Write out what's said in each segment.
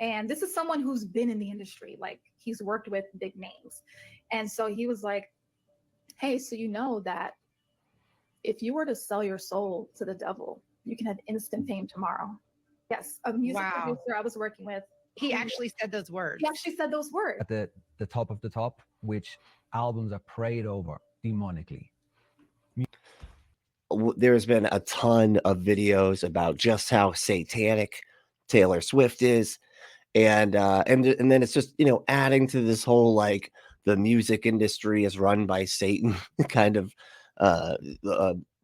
And this is someone who's been in the industry, like he's worked with big names. And so he was like, hey, so you know that if you were to sell your soul to the devil, you can have instant fame tomorrow. Yes, a music producer I was working with. He actually said those words. He actually said those words. At the top of the top, which albums are prayed over demonically. There's been a ton of videos about just how satanic Taylor Swift is. And then it's just, you know, adding to this whole, like, the music industry is run by Satan kind of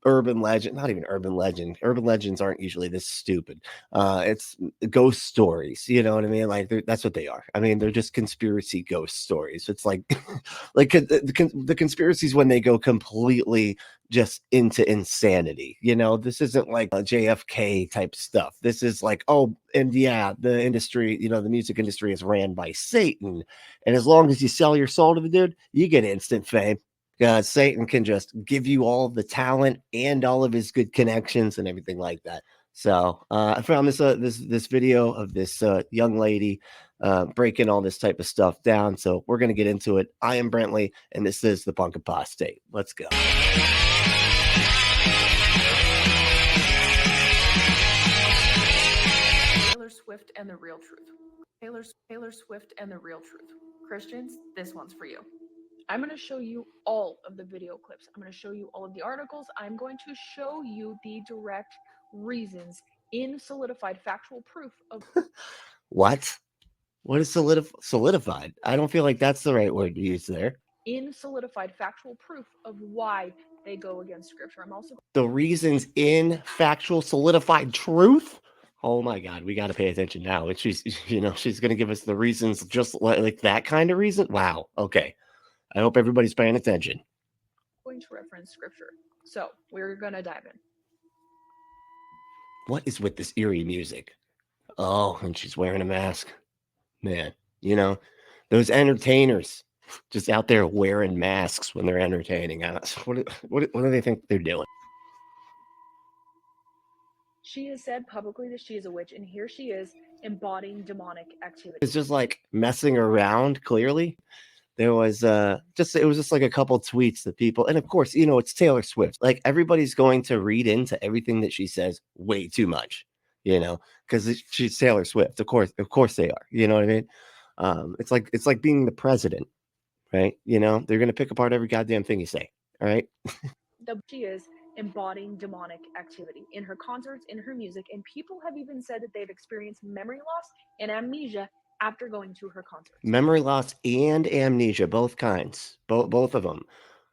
urban legend. Not even urban legend. Urban legends aren't usually this stupid. It's ghost stories, you know what I mean? Like, that's what they are. I mean, they're just conspiracy ghost stories. It's like like the conspiracies when they go completely just into insanity. You know, this isn't like a JFK type stuff. This is like, oh, and yeah, the industry, you know, the music industry is ran by Satan, and as long as you sell your soul to the dude, you get instant fame. Satan can just give you all of the talent and all of his good connections and everything like that. So I found this video of this young lady breaking all this type of stuff down. So we're going to get into it. I am Brentley, and this is the Punk Apostate. Let's go. Taylor Swift and the real truth. Taylor Swift and the real truth. Christians, this one's for you. I'm going to show you all of the video clips. I'm going to show you all of the articles. I'm going to show you the direct reasons in solidified factual proof of What is solidified? I don't feel like that's the right word to use there. In solidified factual proof of why they go against scripture. I'm also the reasons in factual solidified truth. Oh my God, we got to pay attention now. And she's going to give us the reasons, just like that kind of reason. Wow. Okay. I hope everybody's paying attention. going to reference scripture. So we're going to dive in. What is with this eerie music? Oh, and she's wearing a mask. Man, you know, those entertainers just out there wearing masks when they're entertaining us. What do they think they're doing? She has said publicly that she is a witch, and here she is embodying demonic activity. It's just like messing around, clearly. There was it was just like a couple tweets that people, and of course, you know, it's Taylor Swift. Like, everybody's going to read into everything that she says way too much, you know, because she's Taylor Swift. Of course they are. You know what I mean? It's like being the president, right? You know, they're gonna pick apart every goddamn thing you say. All right. She is embodying demonic activity in her concerts, in her music, and people have even said that they've experienced memory loss and amnesia after going to her concerts. Memory loss and amnesia, both kinds, both of them.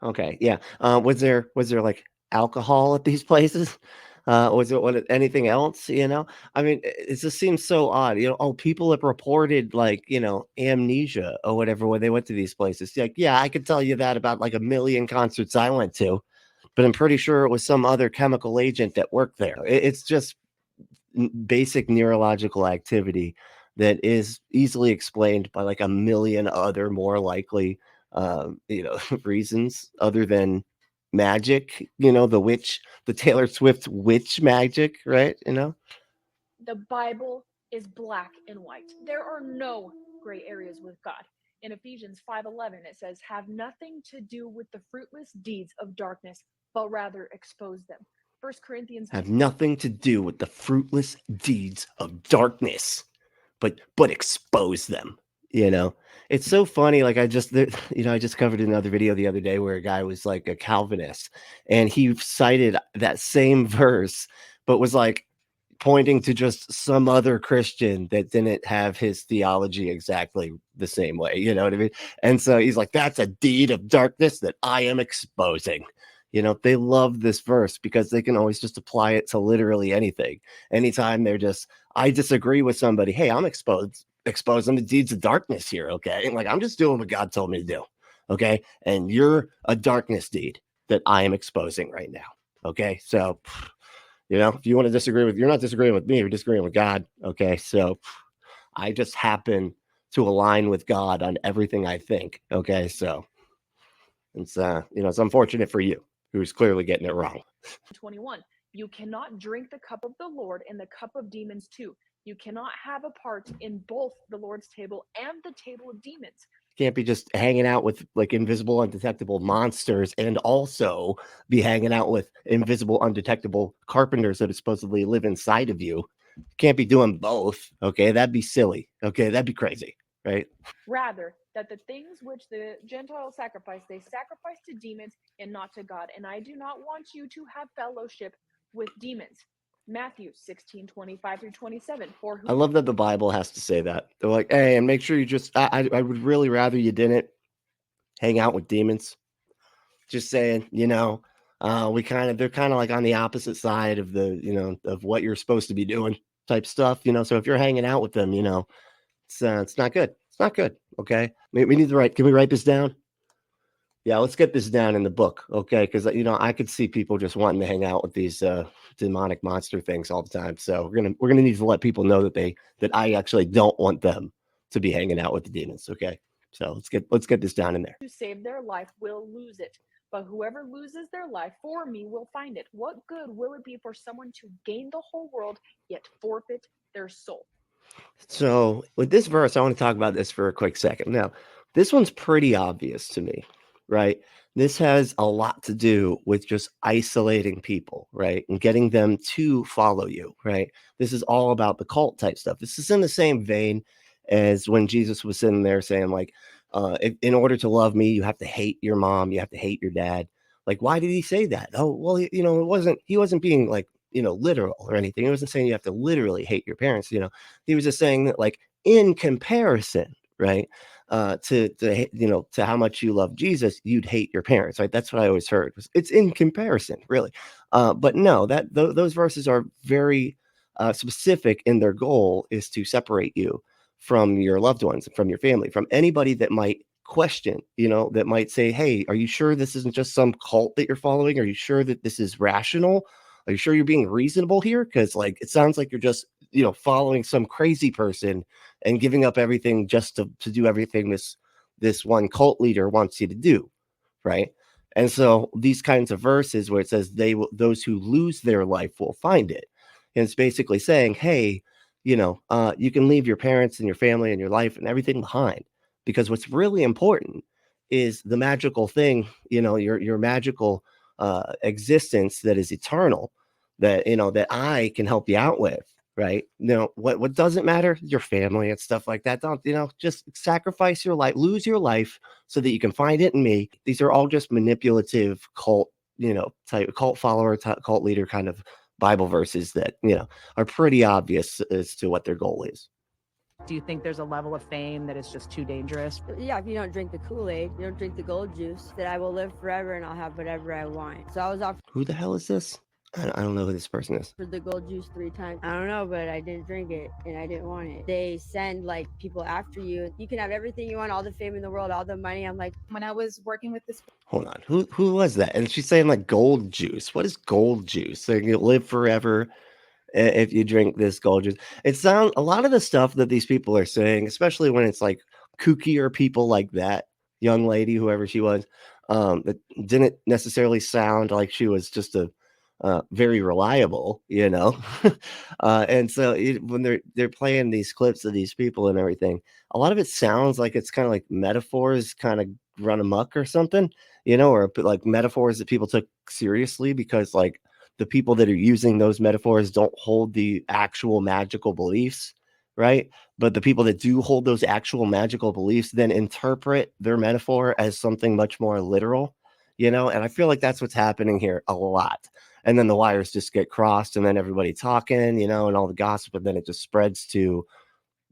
Okay, yeah. Was there like alcohol at these places? Was it anything else? You know, I mean, it just seems so odd. You know, oh, people have reported, like, you know, amnesia or whatever when they went to these places. Like, yeah, I could tell you that about like a million concerts I went to, but I'm pretty sure it was some other chemical agent that worked there. It's just basic neurological activity that is easily explained by like a million other more likely, reasons other than magic, you know, the Taylor Swift witch magic, right? You know, the Bible is black and white. There are no gray areas with God. In Ephesians 5:11, it says, have nothing to do with the fruitless deeds of darkness, but rather expose them. 1 Corinthians have nothing to do with the fruitless deeds of darkness, but expose them. You know, it's so funny. Like, I just covered another video the other day where a guy was like a Calvinist, and he cited that same verse, but was like pointing to just some other Christian that didn't have his theology exactly the same way. You know what I mean? And so he's like, that's a deed of darkness that I am exposing. You know, they love this verse because they can always just apply it to literally anything. Anytime I disagree with somebody, hey, I'm exposing the deeds of darkness here, okay? Like, I'm just doing what God told me to do, okay? And you're a darkness deed that I am exposing right now, okay? So, you know, if you want to disagree with, you're not disagreeing with me, you're disagreeing with God, okay? So I just happen to align with God on everything I think, okay? So it's, it's unfortunate for you, who's clearly getting it wrong. 21. You cannot drink the cup of the Lord and the cup of demons too. You cannot have a part in both the Lord's table and the table of demons. Can't be just hanging out with like invisible, undetectable monsters and also be hanging out with invisible, undetectable carpenters that supposedly live inside of you. Can't be doing both. Okay, that'd be silly. Okay, that'd be crazy, right? Rather, that the things which the Gentiles sacrifice, they sacrifice to demons and not to God. And I do not want you to have fellowship with demons. Matthew 16:25-27. For I who love that the Bible has to say that. They're like, hey, and make sure you just, I would really rather you didn't hang out with demons. Just saying, they're kind of like on the opposite side of of what you're supposed to be doing type stuff, so if you're hanging out with them, it's not good. It's not good. Okay. We need to write. Can we write this down? Yeah, let's get this down in the book. Okay. Because, I could see people just wanting to hang out with these demonic monster things all the time. So we're going to need to let people know that I actually don't want them to be hanging out with the demons. Okay. So let's get this down in there. to save their life will lose it. But whoever loses their life for me will find it. What good will it be for someone to gain the whole world yet forfeit their soul? So with this verse, I want to talk about this for a quick second. Now, this one's pretty obvious to me, right? This has a lot to do with just isolating people, right? And getting them to follow you, right? This is all about the cult type stuff. This is in the same vein as when Jesus was sitting there saying, like, in order to love me, you have to hate your mom, you have to hate your dad. Like, why did he say that? Oh, well, he wasn't being like, literal or anything. He wasn't saying you have to literally hate your parents. He was just saying that, like, in comparison, right, to how much you love Jesus, you'd hate your parents, right? That's what I always heard. It's in comparison, really. But no, those verses are very specific in their goal is to separate you from your loved ones, from your family, from anybody that might question, that might say, hey, are you sure this isn't just some cult that you're following? Are you sure that this is rational? Are you sure you're being reasonable here? Because, like, it sounds like you're just, following some crazy person and giving up everything just to do everything this one cult leader wants you to do, right? And so these kinds of verses where it says those who lose their life will find it, and it's basically saying, hey, you can leave your parents and your family and your life and everything behind, because what's really important is the magical thing, your magical existence that is eternal, that I can help you out with, right? What doesn't matter, your family and stuff like that. Don't, just sacrifice your life, lose your life so that you can find it in me. These are all just manipulative cult, type cult follower, cult leader kind of Bible verses that, are pretty obvious as to what their goal is. Do you think there's a level of fame that is just too dangerous? Yeah, if you don't drink the Kool-Aid, you don't drink the gold juice, that I will live forever and I'll have whatever I want. So I was offered Who the hell is this? I don't know who this person is. the gold juice 3 times. I don't know, but I didn't drink it and I didn't want it. They send like people after you. You can have everything you want, all the fame in the world, all the money. I'm like, When I was working with this, Hold on. Who was that? And she's saying like gold juice. What is gold juice? So you live forever if you drink this gold juice. It sounds, a lot of the stuff that these people are saying, especially when it's like kookier people like that young lady, whoever she was, that didn't necessarily sound like she was just a very reliable, and so when they're playing these clips of these people and everything, a lot of it sounds like it's kind of like metaphors kind of run amok or something, or like metaphors that people took seriously because, like, the people that are using those metaphors don't hold the actual magical beliefs, right? But the people that do hold those actual magical beliefs then interpret their metaphor as something much more literal, and I feel like that's what's happening here a lot. And then the wires just get crossed, and then everybody talking, and all the gossip, and then it just spreads to,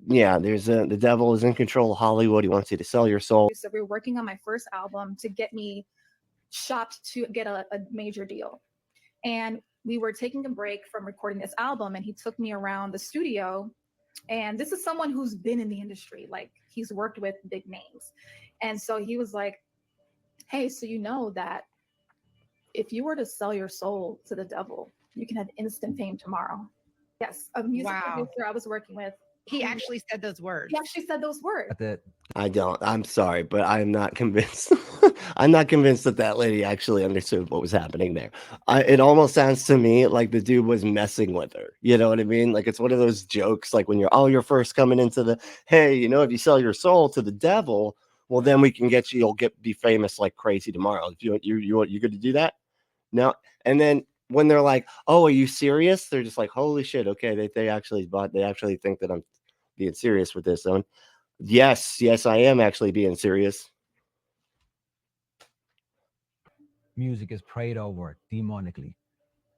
the devil is in control of Hollywood. He wants you to sell your soul. so we were working on my first album to get me shopped to get a major deal. And we were taking a break from recording this album, and he took me around the studio. And this is someone who's been in the industry, like he's worked with big names. And so he was like, hey, so you know that if you were to sell your soul to the devil, you can have instant fame tomorrow. Yes, a music Wow. producer I was working with He actually said those words. He actually said those words. I don't. I'm sorry, but I'm not convinced. I'm not convinced that that lady actually understood what was happening there. It almost sounds to me like the dude was messing with her. You know what I mean? Like it's one of those jokes, like when you're first coming into the, hey, you know, if you sell your soul to the devil, well, then we can get you. You'll be famous like crazy tomorrow. If you good to do that? No. And then when they're like, oh, are you serious? They're just like, holy shit. Okay, they actually think that I'm being serious with this one. Yes, I am actually being serious. Music is prayed over demonically.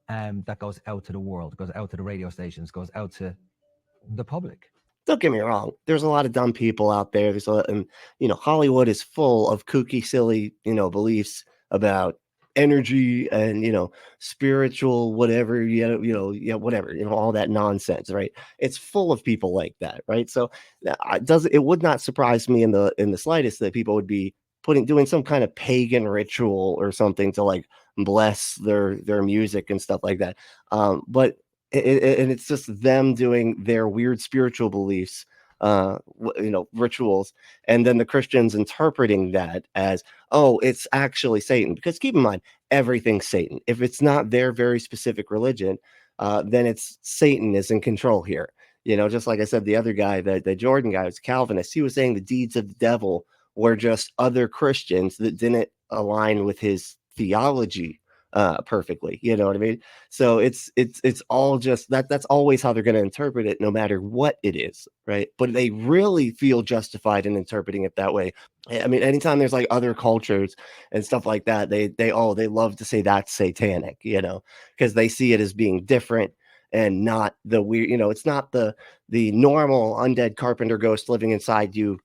That goes out to the world, goes out to the radio stations, goes out to the public. Don't get me wrong. There's a lot of dumb people out there. And Hollywood is full of kooky, silly, beliefs about energy and spiritual whatever, whatever, all that nonsense, right? It's full of people like that, right? So it would not surprise me in the slightest that people would be doing some kind of pagan ritual or something to like bless their music and stuff like that. But it's just them doing their weird spiritual beliefs, rituals, and then the Christians interpreting that as, oh, it's actually Satan. Because keep in mind, everything's Satan. If it's not their very specific religion, then it's Satan is in control here. Just like I said, the other guy, the Jordan guy, was Calvinist. He was saying the deeds of the devil were just other Christians that didn't align with his theology perfectly. You know what I mean? So it's all just that's always how they're going to interpret it, no matter what it is, right? But they really feel justified in interpreting it that way. I mean, anytime there's like other cultures and stuff like that, they love to say that's satanic, because they see it as being different and not the weird, it's not the normal undead carpenter ghost living inside you,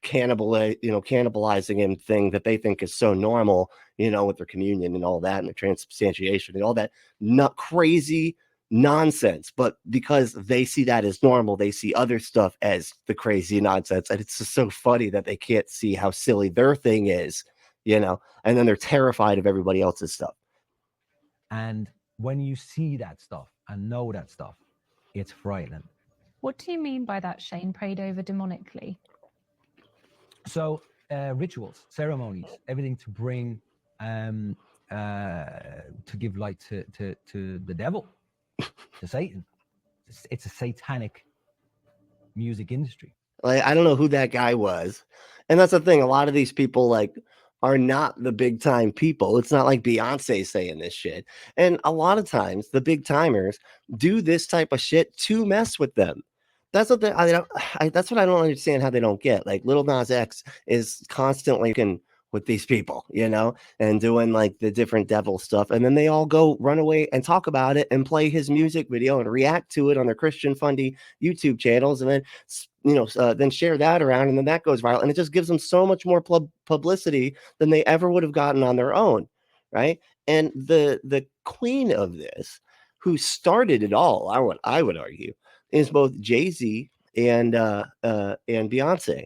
cannibalizing him thing that they think is so normal, with their communion and all that and the transubstantiation and all that not crazy nonsense. But because they see that as normal, they see other stuff as the crazy nonsense. And it's just so funny that they can't see how silly their thing is, and then they're terrified of everybody else's stuff. And when you see that stuff and know that stuff, it's frightening. What do you mean by that, Shane? Prayed over demonically? So rituals, ceremonies, everything to bring to give light to the devil, to Satan. It's a satanic music industry. Like, I don't know who that guy was. And that's the thing. A lot of these people are not the big time people. It's not like Beyonce saying this shit. And a lot of times the big timers do this type of shit to mess with them. That's what that's what I don't understand how they don't get. Like Lil Nas X is constantly with these people, and doing like the different devil stuff. And then they all go run away and talk about it and play his music video and react to it on their Christian fundy YouTube channels. And then, then share that around, and then that goes viral. And it just gives them so much more publicity than they ever would have gotten on their own. Right. And the queen of this, who started it all, I would argue, is both Jay-Z and Beyonce.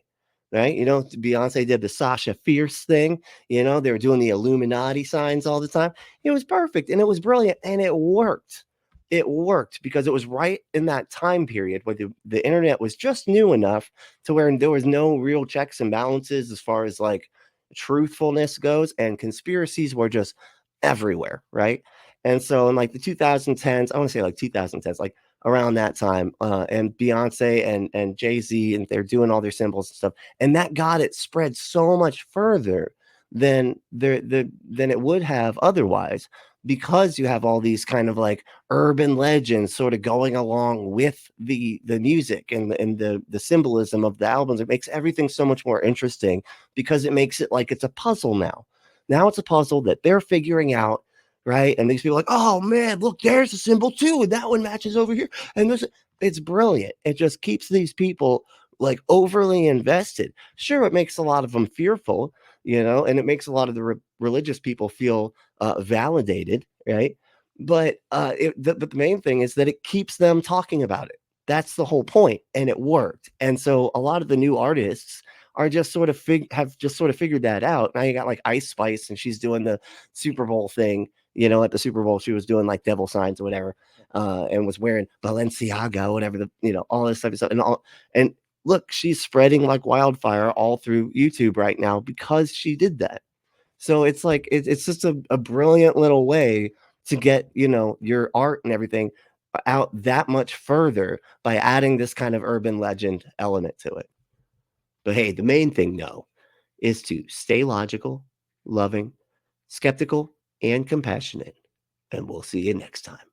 Right. Beyonce did the Sasha Fierce thing. They were doing the Illuminati signs all the time. It was perfect and it was brilliant and it worked. It worked because it was right in that time period where the internet was just new enough to where there was no real checks and balances as far as like truthfulness goes, and conspiracies were just everywhere. Right. And so in like the 2010s, I want to say like 2010s, like around that time, and Beyonce and Jay-Z, and they're doing all their symbols and stuff, and that got it spread so much further than it would have otherwise, because you have all these kind of like urban legends sort of going along with the music and the symbolism of the albums. It makes everything so much more interesting because it makes it like it's a puzzle now. Now it's a puzzle that they're figuring out. Right. And these people are like, oh man, look, there's a symbol too. And that one matches over here. And it's brilliant. It just keeps these people like overly invested. Sure, it makes a lot of them fearful, and it makes a lot of the religious people feel validated. Right. But the main thing is that it keeps them talking about it. That's the whole point. And it worked. And so a lot of the new artists are just sort of figured that out. Now you got like Ice Spice, and she's doing the Super Bowl thing. At the Super Bowl, she was doing like devil signs or whatever. and was wearing Balenciaga, whatever all this type of stuff, and look, she's spreading like wildfire all through YouTube right now because she did that. So it's like it's just a brilliant little way to get your art and everything out that much further by adding this kind of urban legend element to it. But hey, the main thing though is to stay logical, loving, skeptical, and compassionate. And we'll see you next time.